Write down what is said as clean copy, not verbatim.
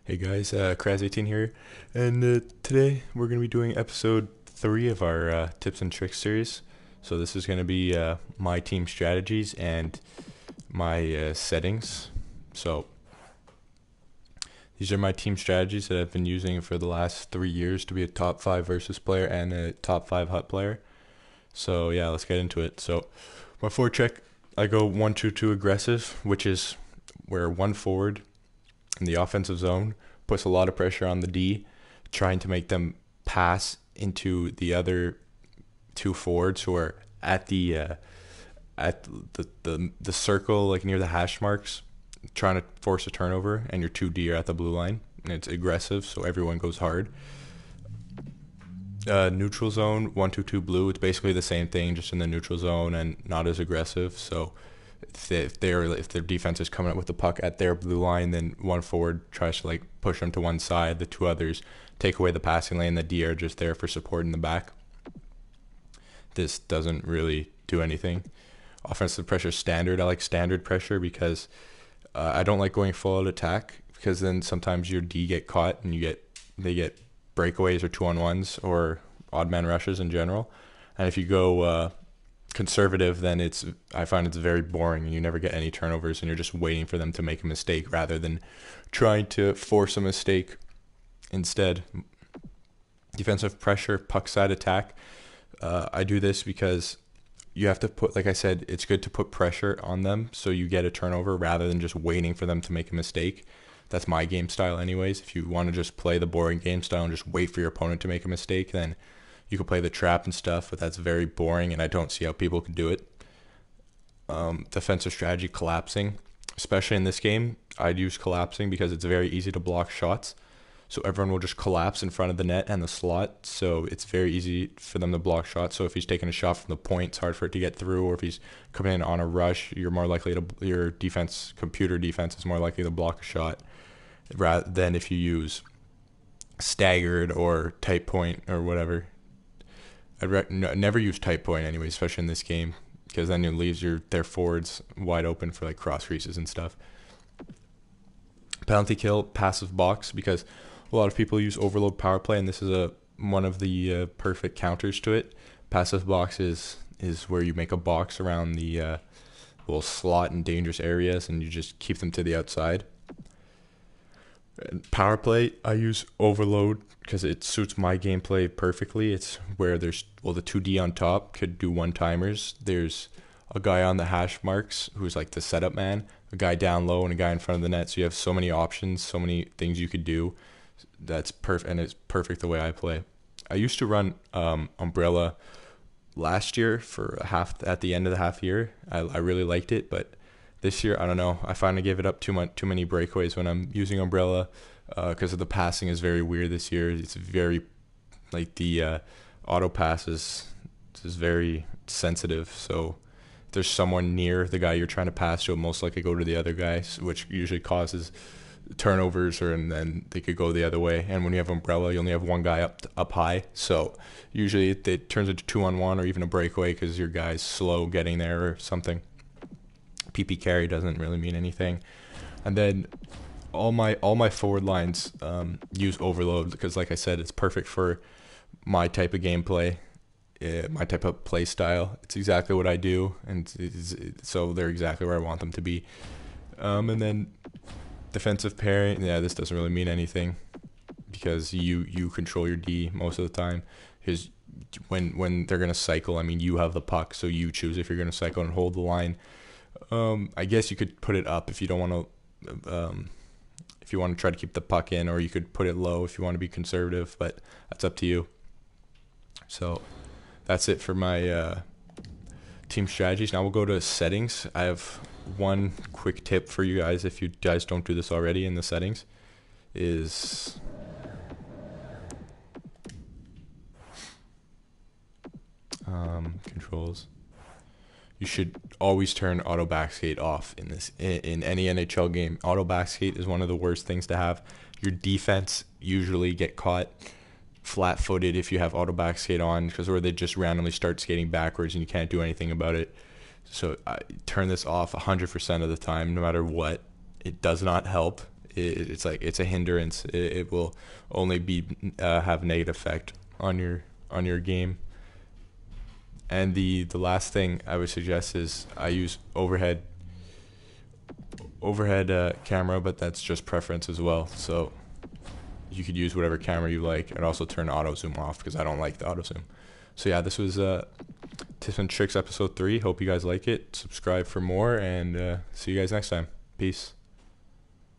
Hey guys, Kraz18 here, and today we're going to be doing episode 3 of our tips and tricks series. So this is going to be my team strategies and my settings. So these are my team strategies that I've been using for the last 3 years to be a top 5 versus player and a top 5 hut player. So yeah, let's get into it. So my forecheck, I go 1-2-2 aggressive, which is where one forward in the offensive zone puts a lot of pressure on the D, trying to make them pass into the other two forwards who are at the circle, like near the hash marks, trying to force a turnover, and your two D are at the blue line, and it's aggressive, so everyone goes hard. Neutral zone 1-2-2 blue. It's basically the same thing, just in the neutral zone and not as aggressive. So if their defense is coming up with the puck at their blue line, then one forward tries to like push them to one side. The two others take away the passing lane. The D are just there for support in the back. This doesn't really do anything. Offensive pressure standard. I like standard pressure because I don't like going full out attack, because then sometimes your D get caught and they get breakaways or 2-on-1s or odd man rushes in general. And if you go conservative, then I find it's very boring and you never get any turnovers, and you're just waiting for them to make a mistake rather than trying to force a mistake instead. Defensive pressure, puck side attack. I do this because you have to put, like I said, it's good to put pressure on them so you get a turnover rather than just waiting for them to make a mistake. That's my game style anyways. If you want to just play the boring game style and just wait for your opponent to make a mistake, then you can play the trap and stuff, but that's very boring, and I don't see how people can do it. Defensive strategy, collapsing. Especially in this game, I'd use collapsing because it's very easy to block shots. So everyone will just collapse in front of the net and the slot, so it's very easy for them to block shots. So if he's taking a shot from the point, it's hard for it to get through, or if he's coming in on a rush, your computer defense is more likely to block a shot rather than if you use staggered or tight point or whatever. Never use tight point anyway, especially in this game, because then it leaves their forwards wide open for like cross creases and stuff. Penalty kill, passive box, because a lot of people use overload power play, and this is one of the perfect counters to it. Passive box is where you make a box around the little slot in dangerous areas, and you just keep them to the outside. And power play, I use overload because it suits my gameplay perfectly. It's where the 2D on top could do one-timers. There's a guy on the hash marks who's like the setup man, a guy down low, and a guy in front of the net. So you have so many options, so many things you could do. That's perfect, and it's perfect the way I play. I used to run Umbrella last year for at the end of the half year. I really liked it, but this year, I don't know. I find I give it up too many breakaways when I'm using Umbrella, because of the passing is very weird this year. It's very, like, the auto pass is very sensitive. So if there's someone near the guy you're trying to pass to, it'll most likely go to the other guy, which usually causes turnovers, and then they could go the other way. And when you have Umbrella, you only have one guy up high. So usually it turns into 2-on-1 or even a breakaway because your guy's slow getting there or something. PP carry doesn't really mean anything. And then all my forward lines use overload because, like I said, it's perfect for my type of gameplay, my type of play style. It's exactly what I do, and so they're exactly where I want them to be. And then defensive pairing, yeah, this doesn't really mean anything because you control your D most of the time. Because when they're gonna cycle, I mean, you have the puck, so you choose if you're gonna cycle and hold the line. I guess you could put it up if you don't want to, if you want to try to keep the puck in, or you could put it low if you want to be conservative, but that's up to you. So that's it for my team strategies. Now we'll go to settings. I have one quick tip for you guys if you guys don't do this already in the settings is controls. You should always turn auto backskate off in any NHL game. Auto backskate is one of the worst things to have. Your defense usually get caught flat-footed if you have auto backskate on, or they just randomly start skating backwards and you can't do anything about it. So I turn this off 100% of the time, no matter what. It does not help. it's like it's a hindrance. It will only be have negative effect on your game. And the last thing I would suggest is I use overhead camera, but that's just preference as well. So you could use whatever camera you like, and also turn auto zoom off because I don't like the auto zoom. So yeah, this was Tips and Tricks episode 3. Hope you guys like it. Subscribe for more, and see you guys next time. Peace.